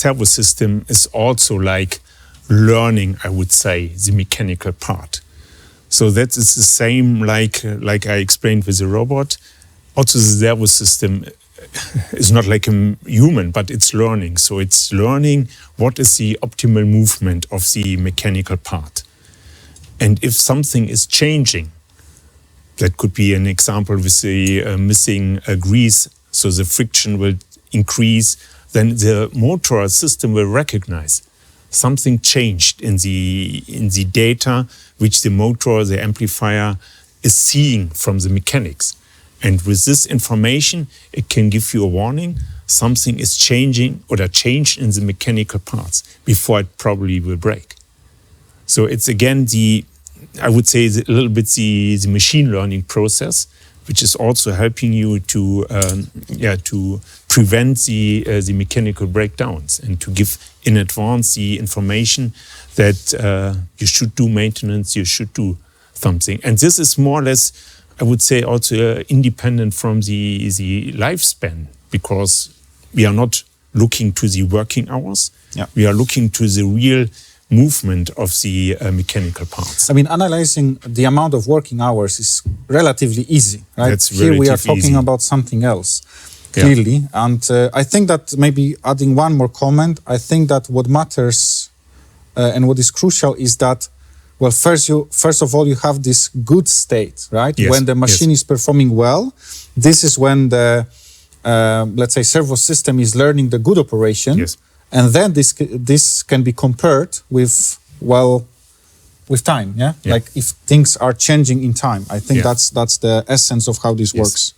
servo system is also like learning, I would say, the mechanical part. So that is the same like I explained with the robot. Also, the servo system is not like a human, but it's learning. So it's learning what is the optimal movement of the mechanical part. And if something is changing, that could be an example with the missing grease, so the friction will increase, then the motor system will recognize something changed in the data which the motor, the amplifier, is seeing from the mechanics. And with this information, it can give you a warning, something is changing or changed in the mechanical parts before it probably will break. So it's again I would say a little bit the machine learning process, which is also helping you to prevent the mechanical breakdowns and to give in advance the information that you should do maintenance, you should do something. And this is more or less, I would say, also independent from the lifespan, because we are not looking to the working hours. Yeah. We are looking to the real movement of the mechanical parts. I mean, analyzing the amount of working hours is relatively easy, right? That's Here we are talking about something else, clearly. Yeah. And I think that maybe adding one more comment, I think that what matters and what is crucial is that, well, first of all, you have this good state, right? Yes. When the machine is performing well, this is when the, let's say, servo system is learning the good operation. Yes. And then this can be compared with time, yeah? Like if things are changing in time. I think that's the essence of how this works.